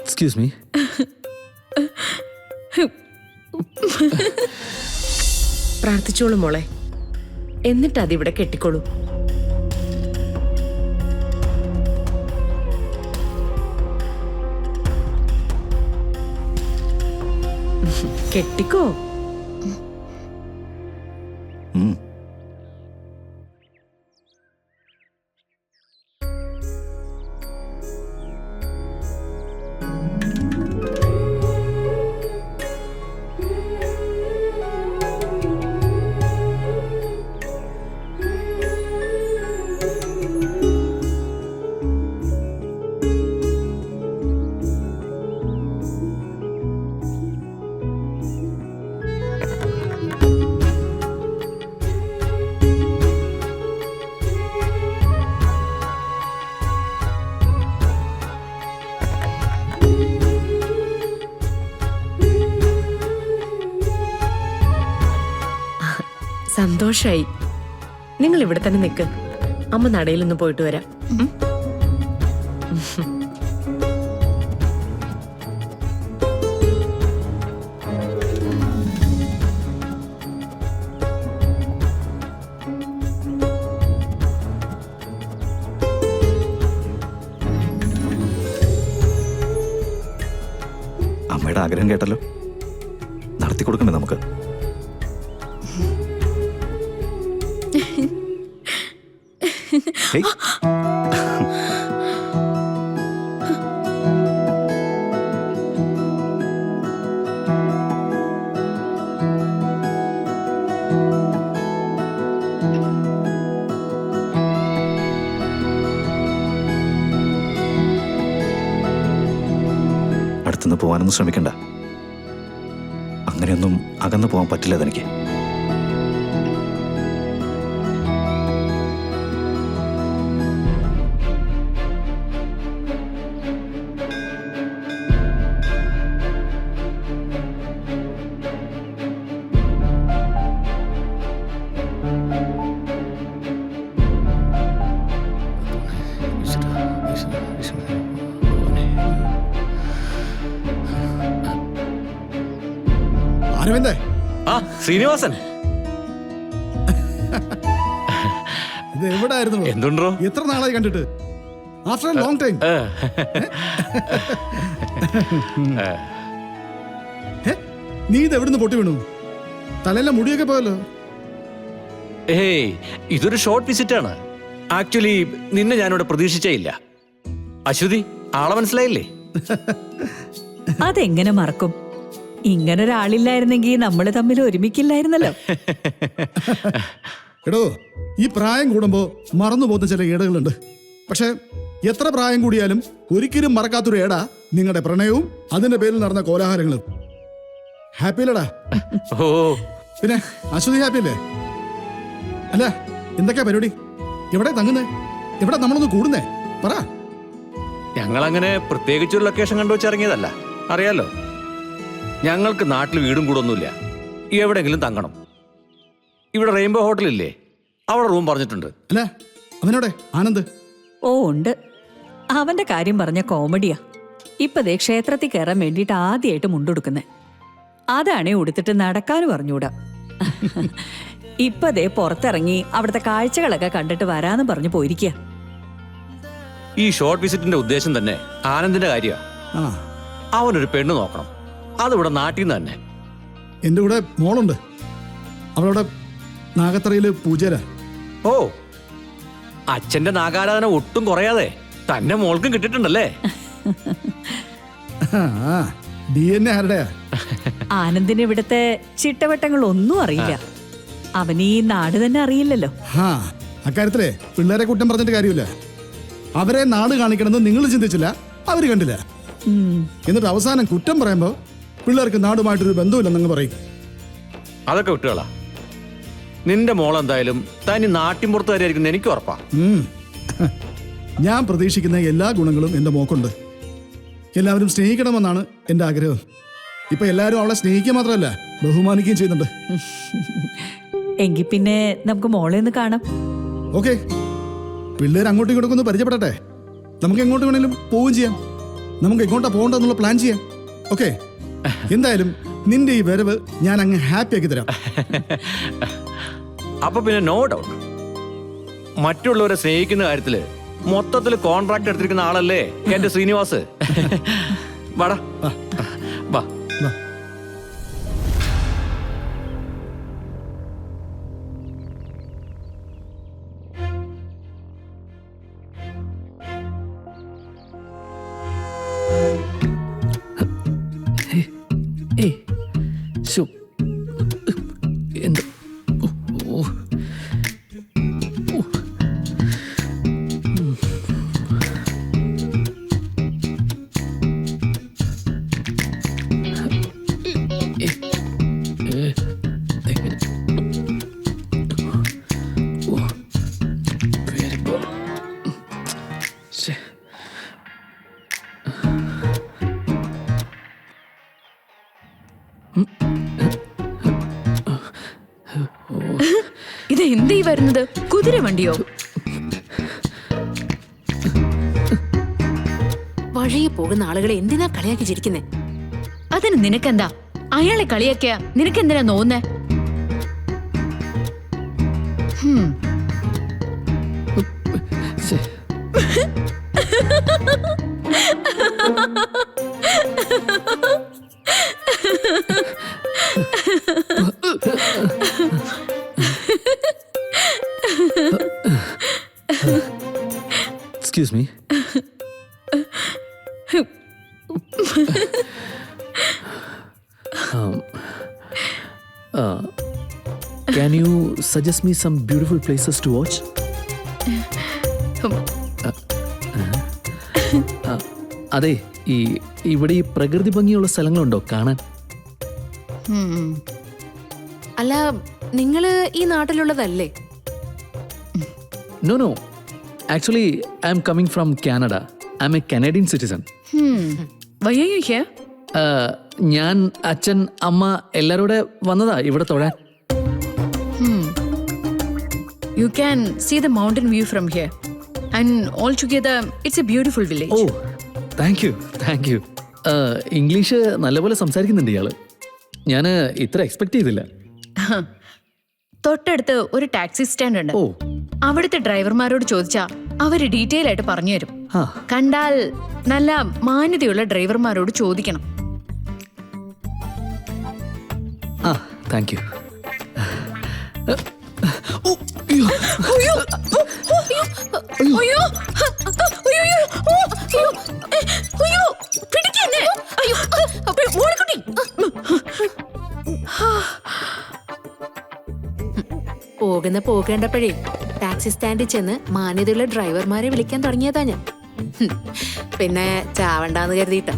Excuse me. പ്രാർത്ഥിച്ചോളൂ മോളെ, എന്നിട്ട് അതിവിടെ കെട്ടിക്കോളൂ. കെട്ടിക്കോ. സന്തോഷായി. നിങ്ങൾ ഇവിടെ തന്നെ നിൽക്ക്, അമ്മ നടയിലൊന്ന് പോയിട്ട് വരാം. അമ്മയുടെ ആഗ്രഹം കേട്ടല്ലോ, നടത്തി കൊടുക്കണ്ടേ നമുക്ക്? അടുത്തുനിന്ന് പോകാനൊന്നും ശ്രമിക്കണ്ട. അങ്ങനെയൊന്നും അകന്നു പോകാൻ പറ്റില്ല തനിക്ക്. അരവിന്ദേ. ആ ശ്രീനിവാസൻ, ഇത് എവിടായിരുന്നു? എന്തുണ്ടോ? എത്ര നാളായി കണ്ടിട്ട്? After A long time. നീ ഇത് എവിടുന്ന് പൊട്ടി വീണു? തലയെല്ലാം മുടിയൊക്കെ പോയല്ലോ. ഏയ്, ഇതൊരു ഷോർട്ട് വിസിറ്റ് ആണ്. ആക്ച്വലി നിന്നെ ഞാനിവിടെ പ്രതീക്ഷിച്ചേ ഇല്ല. അശ്വതി, ആളെ മനസ്സിലായില്ലേ? അതെങ്ങനെ മറക്കും? ഇങ്ങനൊരാളില്ലായിരുന്നെങ്കിൽ നമ്മൾ തമ്മിൽ ഒരുമിക്കില്ലായിരുന്നല്ലോ. എടോ, ഈ പ്രായം കൂടുമ്പോ മറന്നു പോകുന്ന ചില ഏടുകളുണ്ട്. പക്ഷെ എത്ര പ്രായം കൂടിയാലും ഒരിക്കലും മറക്കാത്തൊരു ഏടാ നിങ്ങളുടെ പ്രണയവും അതിന്റെ പേരിൽ നടന്ന കോലാഹലങ്ങളും. ഹാപ്പി അല്ലടാ? ഓ, പിന്നെ അശ്വതി ഹാപ്പി അല്ലേ? അല്ല, എന്തൊക്കെയാ പരിപാടി? എവിടെ തങ്ങുന്നേ? എവിടെ നമ്മളൊന്ന് കൂടുന്നേ? പറ. ഞങ്ങളങ്ങനെ പ്രത്യേകിച്ചൊരു ലൊക്കേഷൻ കണ്ടുവച്ചിറങ്ങിയതല്ല, അറിയാലോ. ഞങ്ങൾക്ക് നാട്ടിൽ വീടും കൂടൊന്നുമില്ല, എവിടെയെങ്കിലും തങ്ങണം. ഇവിടെ റെയിൻബോ ഹോട്ടലില്ലേ, അവിടെ റൂം പറഞ്ഞിട്ടുണ്ട്. അല്ല, അവനോടെ ആനന്ദ്? ഓ ഉണ്ട്, അവന്റെ കാര്യം പറഞ്ഞ കോമഡിയാ. ഇപ്പതേ ക്ഷേത്രത്തിൽ കയറാൻ വേണ്ടിയിട്ട് ആദ്യമായിട്ട് മുണ്ടെടുക്കുന്നേ. അതാണേ ഉടുത്തിട്ട് നടക്കാനും പറഞ്ഞൂടാ. ഇപ്പതേ പുറത്തിറങ്ങി അവിടുത്തെ കാഴ്ചകളൊക്കെ കണ്ടിട്ട് വരാന്ന് പറഞ്ഞു പോയിരിക്കുക. ഈ ഷോർട്ട് വിസിറ്റിന്റെ ഉദ്ദേശം തന്നെ ആനന്ദിന്റെ കാര്യമാണ്. അവനൊരു പെണ്ണ് നോക്കണം, അതിവിടെ നാട്ടിൽ നിന്ന് തന്നെ. എന്റെ കൂടെ മോളുണ്ട്, അവളവിടെ നാഗത്തറയില് പൂജാര. ഓ, അച്ഛന്റെ നാഗാരാധന ഒട്ടും കുറയാതെ തന്നെ മോൾക്കും കിട്ടിയിട്ടുണ്ടല്ലേ? DNA ആരുടെയാ? ആനന്ദിന് ഇവിടുത്തെ ചിട്ടവട്ടങ്ങൾ ഒന്നും അറിയില്ല. അവന് ഈ നാട് തന്നെ അറിയില്ലല്ലോ. അക്കാര്യത്തിലെ പിള്ളേരെ കുറ്റം പറഞ്ഞിട്ട് കാര്യമില്ല. അവരെ നാട് കാണിക്കണമെന്ന് നിങ്ങൾ ചിന്തിച്ചില്ല, അവര് കണ്ടില്ല. എന്നിട്ട് അവസാനം കുറ്റം പറയുമ്പോ പിള്ളേർക്ക് നാടുമായിട്ടൊരു ബന്ധമില്ലെന്നങ്ങ് പറയും. അതൊക്കെ വിട്ടുകളാ. നിന്റെ മോളെന്തായാലും തനി നാട്ടിൻപുറത്തുകാരായിരിക്കും എനിക്ക് ഉറപ്പാ. ഞാൻ പ്രതീക്ഷിക്കുന്ന എല്ലാ ഗുണങ്ങളും എന്റെ മോക്കുണ്ട്. എല്ലാവരും സ്നേഹിക്കണമെന്നാണ് എൻ്റെ ആഗ്രഹം. ഇപ്പൊ എല്ലാവരും അവളെ സ്നേഹിക്കുക മാത്രമല്ല ബഹുമാനിക്കുകയും ചെയ്യുന്നുണ്ട്. എങ്കിൽ പിന്നെ നമുക്ക് മോളെ ഒന്ന് കാണാം. ഓക്കെ, പിള്ളേർ അങ്ങോട്ടും ഇങ്ങോട്ടും ഒന്ന് പരിചയപ്പെടട്ടെ. നമുക്ക് എങ്ങോട്ട് വേണേലും പോവുകയും ചെയ്യാം. നമുക്ക് എങ്ങോട്ടാ പോകണ്ടെന്നുള്ള പ്ലാൻ ചെയ്യാം. ഓക്കെ, എന്തായാലും നിന്റെ ഈ വരവ് ഞാൻ അങ്ങ് ഹാപ്പി ആക്കി തരാം. അപ്പൊ പിന്നെ നോ ഡൗട്ട് മറ്റുള്ളവരെ സ്നേഹിക്കുന്ന കാര്യത്തില് മൊത്തത്തിൽ കോൺട്രാക്ട് എടുത്തിരിക്കുന്ന ആളല്ലേ എന്റെ ശ്രീനിവാസ്. വാടാ വാ. വാ. ഇത് എന്തീ വരുന്നത്? കുതിര വണ്ടിയോ? വഴിയെ പോകുന്ന ആളുകളെ എന്തിനാ കളിയാക്കി ചിരിക്കുന്നേ? അതിന് നിനക്കെന്താ? അയാളെ കളിയാക്കിയ നിനക്കെന്തിനാ നോന്നേ? Excuse me. Can you suggest me some beautiful places to watch? അതെ, ഇവിടെ ഈ പ്രകൃതി ഭംഗിയുള്ള സ്ഥലങ്ങളുണ്ടോ കാണാൻ? അല്ല, നിങ്ങള് ഈ നാട്ടിലുള്ളതല്ലേ? No. Actually, I'm coming from Canada. I'm a Canadian citizen. Why are you here? ഞാൻ, അച്ഛൻ, അമ്മ എല്ലാവരോടെ വന്നതാ ഇവിടെ തൊഴാൻ. You can see the mountain view from here. And altogether, it's a beautiful village. ഓ, താങ്ക് യു. ഇംഗ്ലീഷ് നല്ലപോലെ സംസാരിക്കുന്നുണ്ട് ഇയാള്. ഞാൻ ഇത്ര എക്സ്പെക്ട് ചെയ്തില്ല. തൊട്ടടുത്ത് ഒരു ടാക്സി സ്റ്റാൻഡ് ഉണ്ട്. ഓ, അവിടുത്തെ ഡ്രൈവർമാരോട് ചോദിച്ചാ അവര് ഡീറ്റെയിൽ ആയിട്ട് പറഞ്ഞു തരും. കണ്ടാൽ നല്ല മാന്യതയുള്ള ഡ്രൈവർമാരോട് ചോദിക്കണം. Thank you. പോകേണ്ടപ്പോഴേ ടാക്സി സ്റ്റാൻഡിൽ ചെന്ന് മാന്യതയുള്ള ഡ്രൈവർമാരെ വിളിക്കാൻ തുടങ്ങിയതാ ഞാൻ. പിന്നെ ചാവണ്ടാന്ന് കരുതിയിട്ടാ.